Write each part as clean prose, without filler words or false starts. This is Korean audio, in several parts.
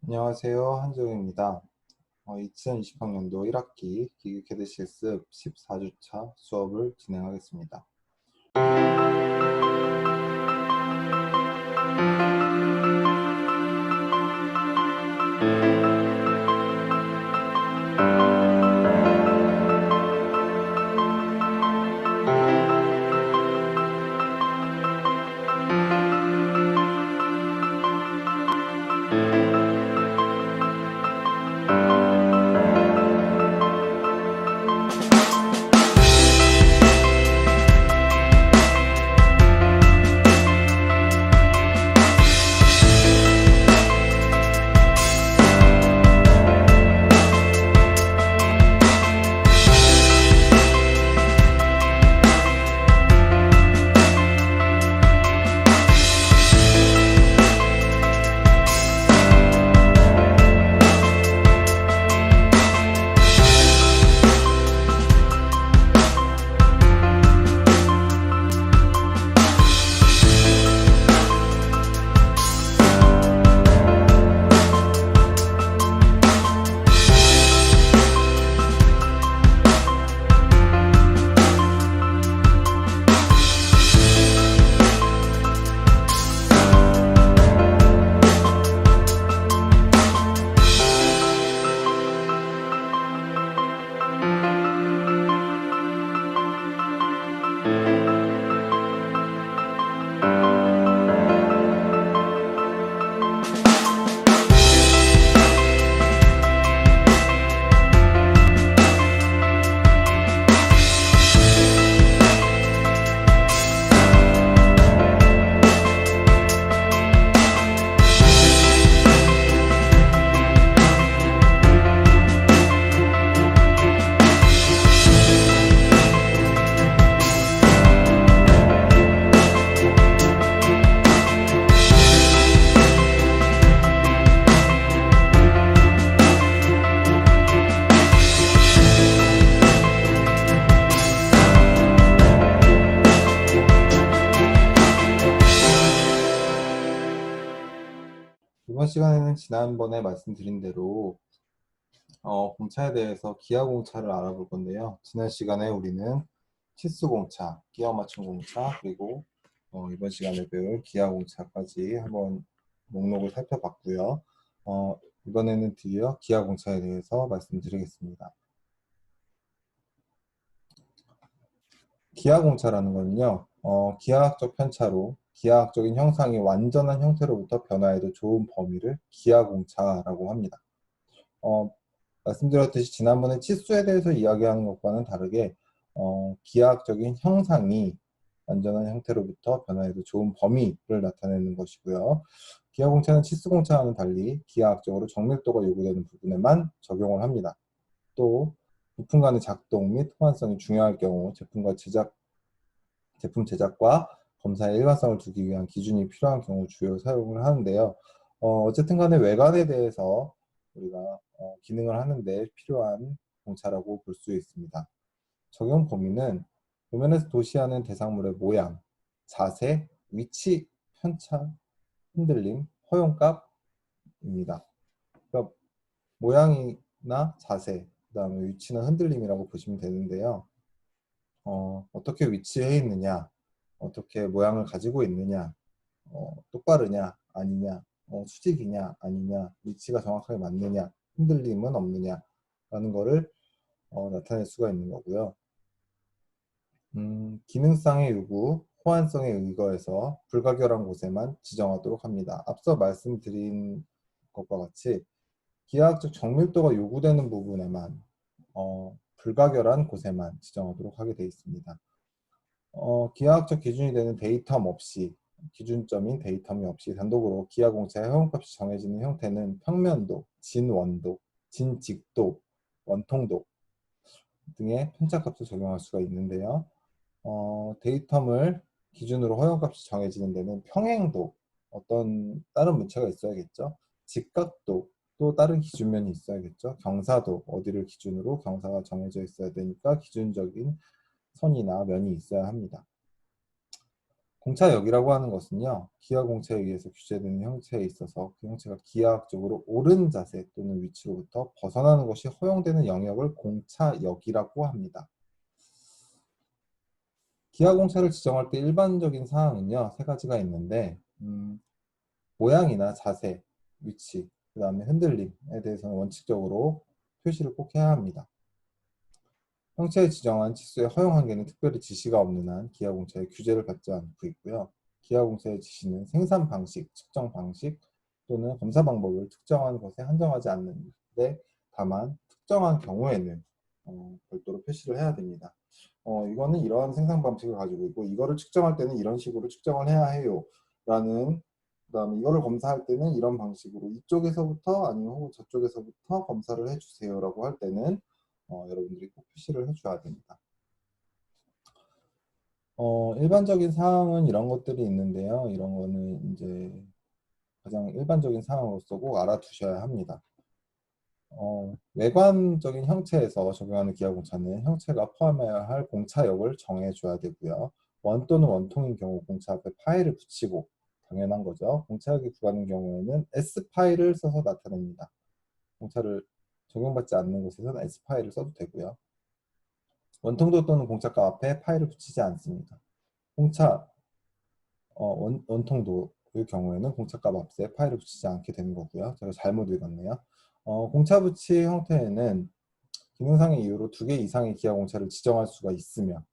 안녕하세요. 한정입니다. 2020학년도 1학기 기계캐드 실습 14주차 수업을 진행하겠습니다. 이번 시간에는 지난번에 말씀드린 대로 공차에 대해서 기하 공차를 알아볼 건데요. 지난 시간에 우리는 치수 공차, 기하 맞춤 공차, 그리고 이번 시간에 배울 기하 공차까지 한번 목록을 살펴봤고요. 이번에는 드디어 기하 공차에 대해서 말씀드리겠습니다. 기하 공차라는 건요, 기하학적 편차로 기하학적인 형상이 완전한 형태로부터 변화해도 좋은 범위를 기하 공차라고 합니다. 말씀드렸듯이 지난번에 치수에 대해서 이야기하는 것과는 다르게 기하학적인 형상이 완전한 형태로부터 변화해도 좋은 범위를 나타내는 것이고요. 기하공차는 치수공차와는 달리 기하학적으로 정밀도가 요구되는 부분에만 적용을 합니다. 또 부품 간의 작동 및 호환성이 중요할 경우 제품 제작과 검사의 일관성을 두기 위한 기준이 필요한 경우 주요 사용을 하는데요. 어쨌든 간에 외관에 대해서 우리가 기능을 하는데 필요한 공차라고 볼 수 있습니다. 적용 범위는 도면에서 도시하는 대상물의 모양, 자세, 위치, 편차, 흔들림, 허용값입니다. 그러니까 모양이나 자세, 그 다음에 위치나 흔들림이라고 보시면 되는데요. 어떻게 위치해 있느냐, 어떻게 모양을 가지고 있느냐, 똑바르냐 아니냐, 수직이냐 아니냐, 위치가 정확하게 맞느냐, 흔들림은 없느냐 라는 거를 나타낼 수가 있는 거고요. 기능상의 요구, 호환성에 의거해서 불가결한 곳에만 지정하도록 합니다. 앞서 말씀드린 것과 같이 기하학적 정밀도가 요구되는 부분에만 불가결한 곳에만 지정하도록 하게 되어 있습니다. 기하학적 기준이 되는 데이텀 없이, 기준점인 데이텀이 없이 단독으로 기하공차의 허용값이 정해지는 형태는 평면도, 진원도, 진직도, 원통도 등의 편차값을 적용할 수가 있는데요. 데이텀을 기준으로 허용값이 정해지는 데는 평행도, 어떤 다른 문체가 있어야겠죠. 직각도, 또 다른 기준면이 있어야겠죠. 경사도, 어디를 기준으로 경사가 정해져 있어야 되니까 기준적인 선이나 면이 있어야 합니다. 공차역이라고 하는 것은요, 기하공차에 의해서 규제되는 형체에 있어서 그 형체가 기하학적으로 옳은 자세 또는 위치로부터 벗어나는 것이 허용되는 영역을 공차역이라고 합니다. 기하공차를 지정할 때 일반적인 사항은요, 세 가지가 있는데 모양이나 자세, 위치, 그 다음에 흔들림에 대해서는 원칙적으로 표시를 꼭 해야 합니다. 형체에 지정한 치수의 허용 한계는 특별히 지시가 없는 한 기하공차의 규제를 받지 않고 있고요. 기하공차의 지시는 생산 방식, 측정 방식 또는 검사 방법을 특정한 것에 한정하지 않는데 다만 특정한 경우에는 별도로 표시를 해야 됩니다. 이거는 이러한 생산 방식을 가지고 있고 이거를 측정할 때는 이런 식으로 측정을 해야 해요 라는, 그 다음에 이거를 검사할 때는 이런 방식으로 이쪽에서부터 아니면 혹은 저쪽에서부터 검사를 해주세요 라고 할 때는 여러분들이 꼭 표시를 해줘야 됩니다. 일반적인 사항은 이런 것들이 있는데요. 이런 거는 이제 가장 일반적인 사항으로서 꼭 알아두셔야 합니다. 외관적인 형체에서 적용하는 기하공차는 형체가 포함해야 할 공차역을 정해줘야 되고요. 원 또는 원통인 경우 공차 앞에 파일을 붙이고, 당연한 거죠. 공차역이 구하는 경우에는 S파일을 써서 나타냅니다. 공차를 적용받지 않는 곳에서는 S파일을 써도 되고요. 원통도 또는 공차값 앞에 파일을 붙이지 않습니다. 공차 원통도의 경우에는 공차값 앞에 파일을 붙이지 않게 되는 거고요. 제가 잘못 읽었네요. 공차 붙이 형태에는 기능상의 이유로 2개 이상의 기하 공차를 지정할 수가 있으며,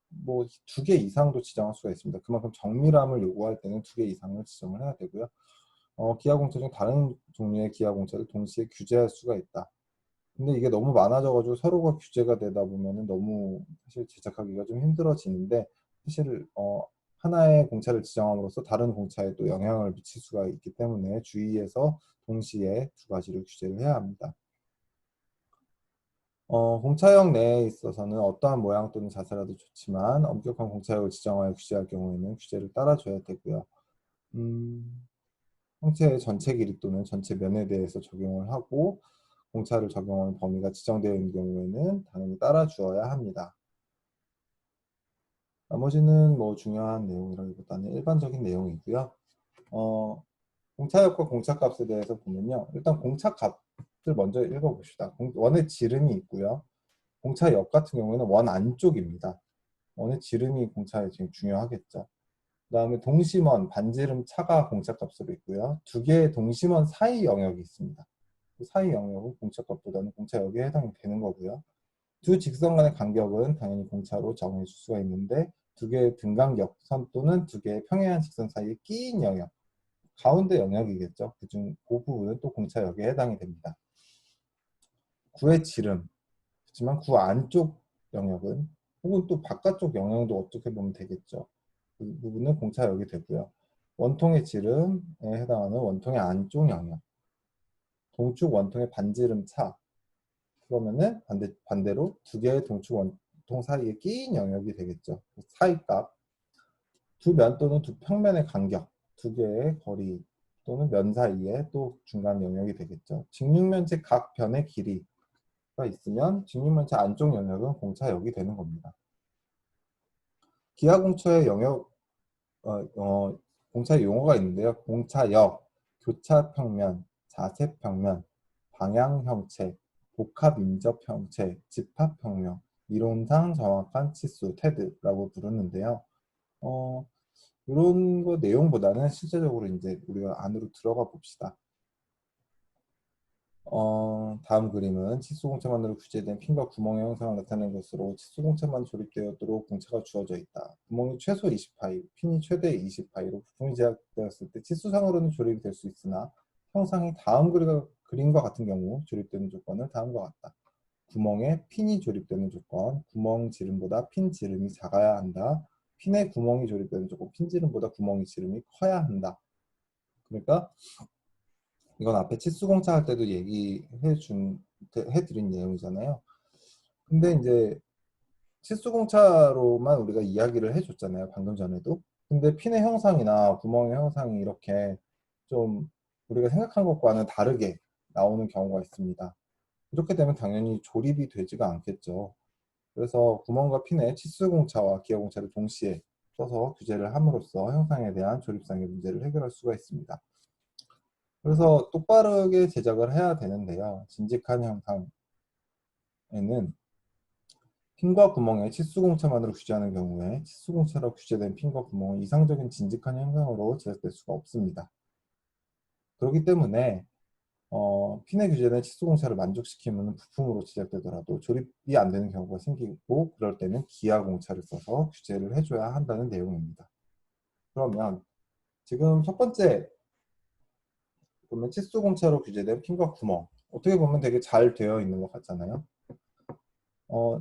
뭐 2개 이상도 지정할 수가 있습니다. 그만큼 정밀함을 요구할 때는 2개 이상을 지정을 해야 되고요. 기하 공차 중 다른 종류의 기하 공차를 동시에 규제할 수가 있다. 근데 이게 너무 많아져가지고 서로가 규제가 되다 보면은 너무 사실 제작하기가 좀 힘들어지는데, 사실 하나의 공차를 지정함으로써 다른 공차에 또 영향을 미칠 수가 있기 때문에 주의해서 동시에 2가지를 규제를 해야 합니다. 공차역 내에 있어서는 어떠한 모양 또는 자세라도 좋지만 엄격한 공차역을 지정하여 규제할 경우에는 규제를 따라줘야 되고요. 형체의 전체 길이 또는 전체 면에 대해서 적용을 하고 공차를 적용하는 범위가 지정되어 있는 경우에는 당연히 따라주어야 합니다. 나머지는 뭐 중요한 내용이라기보다는 일반적인 내용이고요. 공차역과 공차값에 대해서 보면요. 일단 공차값을 먼저 읽어봅시다. 원의 지름이 있고요. 공차역 같은 경우에는 원 안쪽입니다. 원의 지름이 공차에 지금 중요하겠죠. 그 다음에 동심원, 반지름 차가 공차값으로 있고요. 2개의 동심원 사이 영역이 있습니다. 그 사이 영역은 공차값보다는 공차역에 해당이 되는 거고요. 2 직선 간의 간격은 당연히 공차로 정해줄 수가 있는데 2개의 등간격선 또는 2개의 평행한 직선 사이에 끼인 영역, 가운데 영역이겠죠. 그 부분은 또 공차역에 해당이 됩니다. 구의 지름, 그렇지만 구 안쪽 영역은 혹은 또 바깥쪽 영역도 어떻게 보면 되겠죠. 그 부분은 공차역이 되고요. 원통의 지름에 해당하는 원통의 안쪽 영역, 동축 원통의 반지름 차, 그러면은 반대로 2개의 동축 원통 사이에 끼인 영역이 되겠죠. 사이값, 2면 또는 2평면의 간격, 2개의 거리 또는 면 사이에 또 중간 영역이 되겠죠. 직육면체 각 변의 길이가 있으면 직육면체 안쪽 영역은 공차역이 되는 겁니다. 기하공차의 영역, 공차 용어가 있는데요. 공차역, 교차평면, 자세평면, 방향형체, 복합인접형체, 집합평면, 이론상 정확한 치수, 테드라고 부르는데요. 이런 거 내용보다는 실제적으로 이제 우리가 안으로 들어가 봅시다. 다음 그림은 치수공차만으로 규제된 핀과 구멍의 형상을 나타내는 것으로 치수공차만 조립되었도록 공차가 주어져 있다. 구멍이 최소 20파이, 핀이 최대 20파이로 부품이 제작되었을 때 치수상으로는 조립이 될 수 있으나 형상이 다음 그림과 같은 경우 조립되는 조건은 다음과 같다. 구멍에 핀이 조립되는 조건, 구멍 지름보다 핀 지름이 작아야 한다. 핀에 구멍이 조립되는 조건, 핀 지름보다 구멍이 지름이 커야 한다. 그러니까 이건 앞에 치수공차 할 때도 해드린 내용이잖아요. 근데 이제 치수공차로만 우리가 이야기를 해줬잖아요. 방금 전에도. 근데 핀의 형상이나 구멍의 형상이 이렇게 좀 우리가 생각한 것과는 다르게 나오는 경우가 있습니다. 이렇게 되면 당연히 조립이 되지가 않겠죠. 그래서 구멍과 핀의 치수공차와 기하공차를 동시에 써서 규제를 함으로써 형상에 대한 조립상의 문제를 해결할 수가 있습니다. 그래서 똑바르게 제작을 해야 되는데요. 진직한 형상에는 핀과 구멍에 치수공차만으로 규제하는 경우에 치수공차로 규제된 핀과 구멍은 이상적인 진직한 형상으로 제작될 수가 없습니다. 그렇기 때문에 핀에 규제된 치수공차를 만족시키면 부품으로 제작되더라도 조립이 안 되는 경우가 생기고, 그럴 때는 기하공차를 써서 규제를 해줘야 한다는 내용입니다. 그러면 지금 첫 번째 보면 치수공차로 규제된 핀과 구멍, 어떻게 보면 되게 잘 되어 있는 것 같잖아요.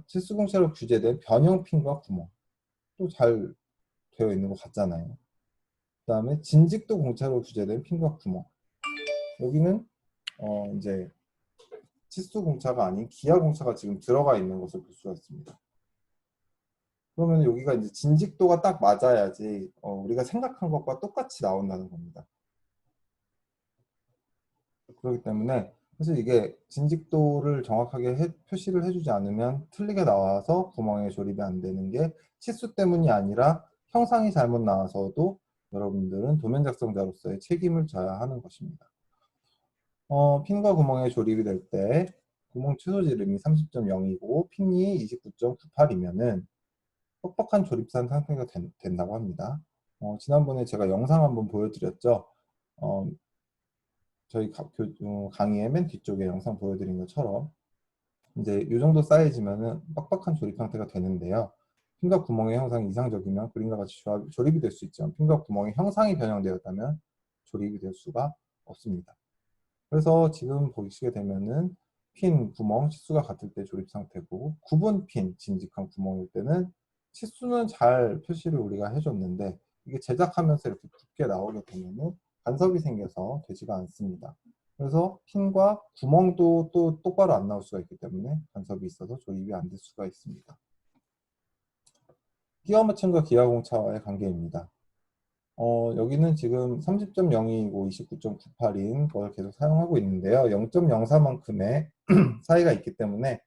치수공차로 규제된 변형 핀과 구멍, 또 잘 되어 있는 것 같잖아요. 그 다음에 진직도 공차로 규제된 핀과 구멍, 여기는 이제 치수 공차가 아닌 기하 공차가 지금 들어가 있는 것을 볼 수가 있습니다. 그러면 여기가 이제 진직도가 딱 맞아야지 우리가 생각한 것과 똑같이 나온다는 겁니다. 그렇기 때문에 사실 이게 진직도를 정확하게 표시를 해주지 않으면 틀리게 나와서 구멍에 조립이 안 되는 게 치수 때문이 아니라 형상이 잘못 나와서도 여러분들은 도면 작성자로서의 책임을 져야 하는 것입니다. 핀과 구멍에 조립이 될 때 구멍 최소 지름이 30.0이고 핀이 29.98이면은 뻑뻑한 조립산 상태가 된다고 합니다. 지난번에 제가 영상 한번 보여드렸죠. 저희 강의의 맨 뒤쪽에 영상 보여드린 것처럼 이제 이 정도 사이즈면은 빡빡한 조립 상태가 되는데요. 핀과 구멍의 형상이 이상적이면 그림과 같이 조립이 될 수 있지만 핀과 구멍의 형상이 변형되었다면 조립이 될 수가 없습니다. 그래서 지금 보시게 되면은 핀, 구멍, 치수가 같을 때 조립 상태고, 구분 핀, 진직한 구멍일 때는 치수는 잘 표시를 우리가 해줬는데 이게 제작하면서 이렇게 붓게 나오게 되면은 간섭이 생겨서 되지가 않습니다. 그래서 핀과 구멍도 또 똑바로 안 나올 수가 있기 때문에 간섭이 있어서 조립이 안 될 수가 있습니다. 끼워 맞춤과 기하공차와의 관계입니다. 여기는 지금 30.02이고 29.98인 걸 계속 사용하고 있는데요. 0.04만큼의 사이가 있기 때문에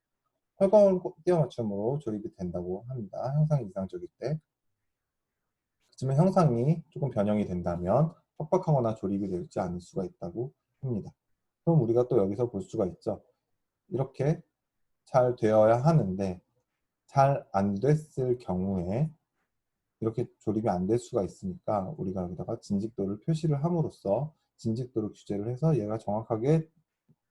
헐거운 끼워 맞춤으로 조립이 된다고 합니다. 형상이 이상적일 때. 그렇지만 형상이 조금 변형이 된다면 빡빡하거나 조립이 되지 않을 수가 있다고 합니다. 그럼 우리가 또 여기서 볼 수가 있죠. 이렇게 잘 되어야 하는데 잘 안 됐을 경우에 이렇게 조립이 안 될 수가 있으니까 우리가 여기다가 진직도를 표시를 함으로써 진직도를 규제를 해서 얘가 정확하게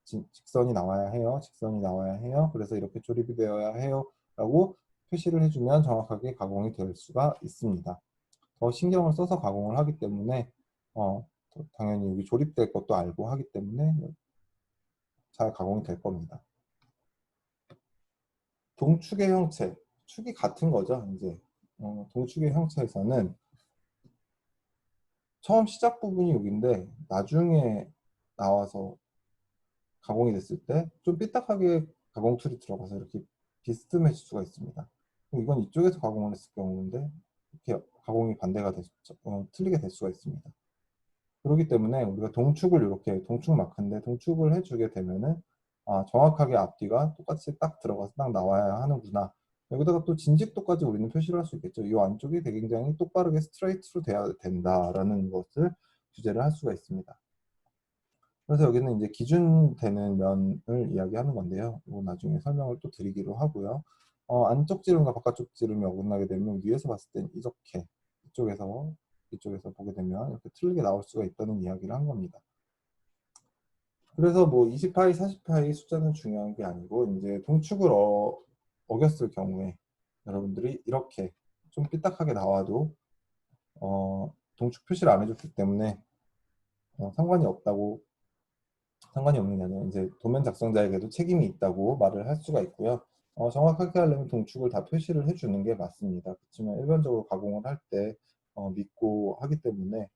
직선이 나와야 해요. 직선이 나와야 해요. 그래서 이렇게 조립이 되어야 해요. 라고 표시를 해주면 정확하게 가공이 될 수가 있습니다. 더 신경을 써서 가공을 하기 때문에 당연히 여기 조립될 것도 알고 하기 때문에 잘 가공이 될 겁니다. 동축의 형체, 축이 같은 거죠. 이제 동축의 형체에서는 처음 시작 부분이 여기인데 나중에 나와서 가공이 됐을 때 좀 삐딱하게 가공 툴이 들어가서 이렇게 비스듬해질 수가 있습니다. 이건 이쪽에서 가공을 했을 경우인데 이렇게 가공이 반대가 틀리게 될 수가 있습니다. 그렇기 때문에 우리가 동축을 이렇게 동축 마크인데 동축을 해주게 되면은 정확하게 앞뒤가 똑같이 딱 들어가서 딱 나와야 하는구나. 여기다가 또 진직도까지 우리는 표시를 할 수 있겠죠. 이 안쪽이 굉장히 똑바르게 스트레이트로 돼야 된다라는 것을 규제를 할 수가 있습니다. 그래서 여기는 이제 기준되는 면을 이야기하는 건데요. 이거 나중에 설명을 또 드리기로 하고요. 안쪽 지름과 바깥쪽 지름이 어긋나게 되면 위에서 봤을 땐 이렇게 이쪽에서 보게 되면 이렇게 틀리게 나올 수가 있다는 이야기를 한 겁니다. 그래서 뭐 20파이, 40파이 숫자는 중요한 게 아니고 이제 동축을 어겼을 경우에 여러분들이 이렇게 좀 삐딱하게 나와도 동축 표시를 안 해줬기 때문에 상관이 없는 게 아니라 이제 도면 작성자에게도 책임이 있다고 말을 할 수가 있고요. 정확하게 하려면 동축을 다 표시를 해주는 게 맞습니다. 그렇지만 일반적으로 가공을 할 때 믿고 하기 때문에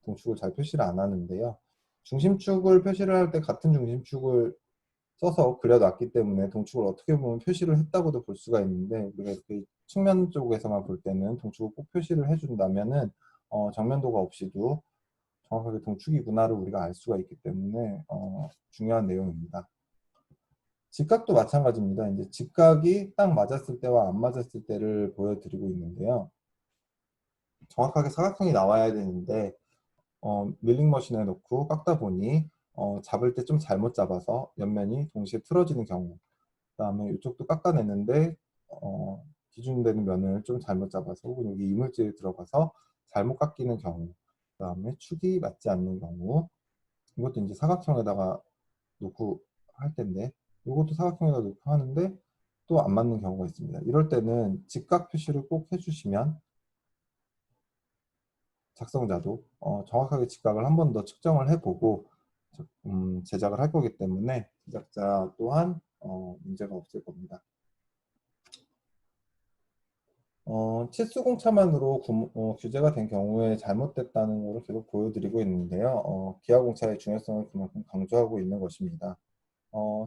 동축을 잘 표시를 안 하는데요. 중심축을 표시를 할 때 같은 중심축을 써서 그려놨기 때문에 동축을 어떻게 보면 표시를 했다고도 볼 수가 있는데 우리가 이렇게 측면 쪽에서만 볼 때는 동축을 꼭 표시를 해준다면은 정면도가 없이도 정확하게 동축이구나를 우리가 알 수가 있기 때문에 중요한 내용입니다. 직각도 마찬가지입니다. 이제 직각이 딱 맞았을 때와 안 맞았을 때를 보여드리고 있는데요. 정확하게 사각형이 나와야 되는데 밀링 머신에 놓고 깎다 보니 잡을 때 좀 잘못 잡아서 옆면이 동시에 틀어지는 경우, 그다음에 이쪽도 깎아냈는데 기준되는 면을 좀 잘못 잡아서 혹은 여기 이물질이 들어가서 잘못 깎이는 경우, 그다음에 축이 맞지 않는 경우, 이것도 이제 사각형에다가 놓고 할 텐데 이것도 사각형에다 놓고 하는데 또 안 맞는 경우가 있습니다. 이럴 때는 직각 표시를 꼭 해주시면 작성자도 정확하게 직각을 한 번 더 측정을 해보고 제작을 할 거기 때문에 제작자 또한 문제가 없을 겁니다. 치수공차만으로 규제가 된 경우에 잘못됐다는 것을 계속 보여드리고 있는데요. 기하공차의 중요성을 그만큼 강조하고 있는 것입니다.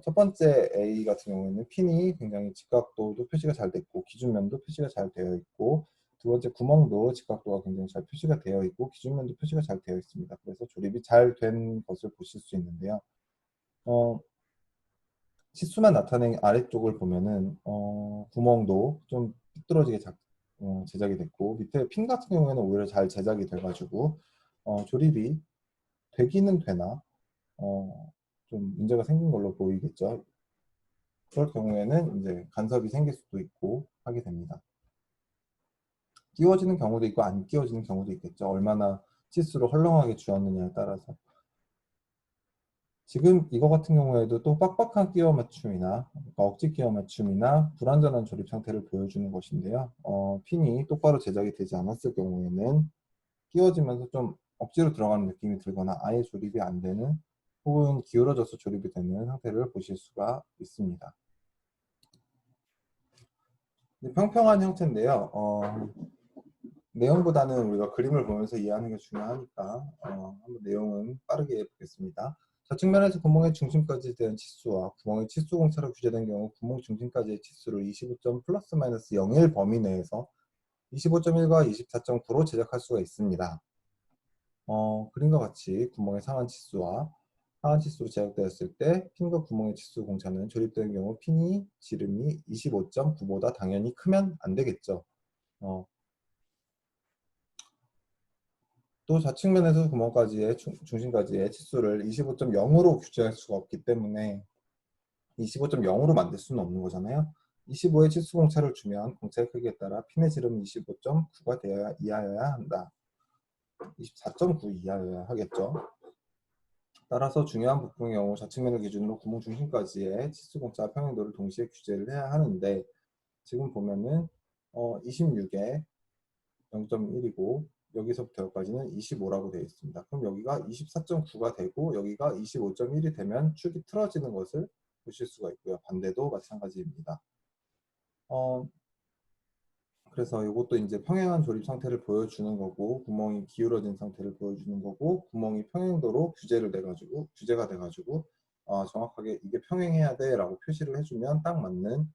첫 번째 A 같은 경우에는 핀이 굉장히 직각도도 표시가 잘 됐고 기준면도 표시가 잘 되어 있고, 두 번째 구멍도 직각도가 굉장히 잘 표시가 되어 있고 기준면도 표시가 잘 되어 있습니다. 그래서 조립이 잘 된 것을 보실 수 있는데요. 치수만 나타낸 아래쪽을 보면은 구멍도 좀 삐뚤어지게 제작이 됐고, 밑에 핀 같은 경우에는 오히려 잘 제작이 돼가지고 조립이 되기는 되나 좀 문제가 생긴 걸로 보이겠죠. 그럴 경우에는 이제 간섭이 생길 수도 있고 하게 됩니다. 끼워지는 경우도 있고 안 끼워지는 경우도 있겠죠. 얼마나 치수를 헐렁하게 주었느냐에 따라서. 지금 이거 같은 경우에도 또 빡빡한 끼워 맞춤이나 억지 끼워 맞춤이나 불완전한 조립 상태를 보여주는 것인데요. 핀이 똑바로 제작이 되지 않았을 경우에는 끼워지면서 좀 억지로 들어가는 느낌이 들거나 아예 조립이 안 되는, 혹은 기울어져서 조립이 되는 상태를 보실 수가 있습니다. 평평한 형태인데요. 내용보다는 우리가 그림을 보면서 이해하는 게 중요하니까 한번 내용은 빠르게 보겠습니다. 좌측면에서 구멍의 중심까지 대한 치수와 구멍의 치수 공차로 규제된 경우 구멍 중심까지의 치수를 25점 플러스 마이너스 0일 범위 내에서 25.1과 24.9로 제작할 수가 있습니다. 그림과 같이 구멍의 상한 치수와 하한 치수로 제작되었을 때 핀과 구멍의 치수 공차는 조립되는 경우 핀이 지름이 25.9보다 당연히 크면 안 되겠죠. 또 좌측면에서 구멍까지의 중심까지의 치수를 25.0으로 규제할 수가 없기 때문에 25.0으로 만들 수는 없는 거잖아요. 25의 치수 공차를 주면 공차의 크기에 따라 핀의 지름은 25.9가 되어야 이하여야 한다. 24.9 이하여야 하겠죠. 따라서 중요한 부품의 경우 좌측면을 기준으로 구멍 중심까지의 치수 공차 평행도를 동시에 규제를 해야 하는데, 지금 보면은 26에 0.1이고 여기서부터 여기까지는 25라고 되어 있습니다. 그럼 여기가 24.9가 되고 여기가 25.1이 되면 축이 틀어지는 것을 보실 수가 있고요. 반대도 마찬가지입니다. 그래서 이것도 이제 평행한 조립 상태를 보여주는 거고, 구멍이 기울어진 상태를 보여주는 거고, 구멍이 평행도로 규제가 돼가지고 정확하게 이게 평행해야 돼라고 표시를 해주면 딱 맞는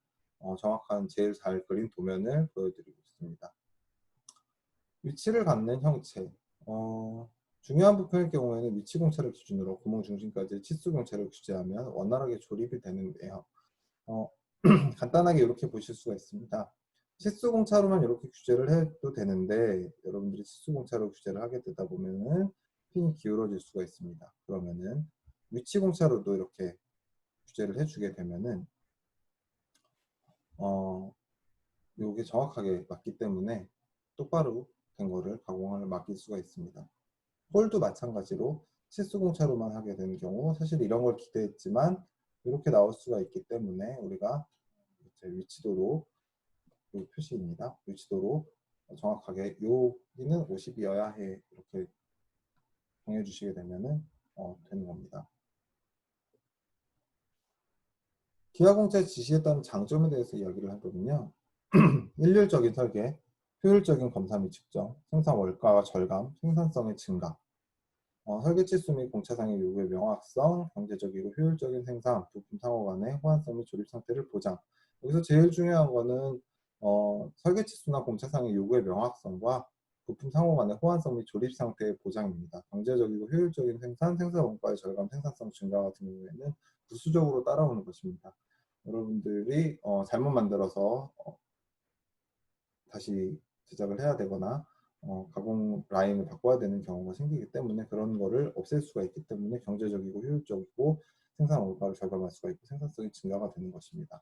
정확한 제일 잘 그린 도면을 보여드리고 있습니다. 위치를 갖는 형체. 중요한 부품의 경우에는 위치 공차를 기준으로 구멍 중심까지 치수 공차를 규제하면 원활하게 조립이 되는데요. 간단하게 이렇게 보실 수가 있습니다. 치수 공차로만 이렇게 규제를 해도 되는데, 여러분들이 치수 공차로 규제를 하게 되다 보면은 핀이 기울어질 수가 있습니다. 그러면은 위치 공차로도 이렇게 규제를 해주게 되면은 이게 정확하게 맞기 때문에 똑바로 된 거를 가공을 맡길 수가 있습니다. 홀도 마찬가지로 치수공차로만 하게 되는 경우 사실 이런 걸 기대했지만 이렇게 나올 수가 있기 때문에 우리가 위치도로 이 표시입니다. 위치도로 정확하게 여기는 50이어야 해 이렇게 정해주시게 되면은 되는 겁니다. 기하공차의 지시에 따른 장점에 대해서 이야기를 하거든요. 일률적인 설계, 효율적인 검사 및 측정, 생산 원가와 절감, 생산성의 증가, 설계 치수 및 공차상의 요구의 명확성, 경제적이고 효율적인 생산, 부품 상호 간의 호환성 및 조립 상태를 보장. 여기서 제일 중요한 거는 설계 치수나 공차상의 요구의 명확성과 부품 상호 간의 호환성 및 조립 상태의 보장입니다. 경제적이고 효율적인 생산, 생산 원가의 절감, 생산성 증가 같은 경우에는 부수적으로 따라오는 것입니다. 여러분들이 잘못 만들어서 다시 제작을 해야 되거나 가공 라인을 바꿔야 되는 경우가 생기기 때문에 그런 거를 없앨 수가 있기 때문에 경제적이고 효율적이고 생산 원가를 절감할 수가 있고 생산성이 증가가 되는 것입니다.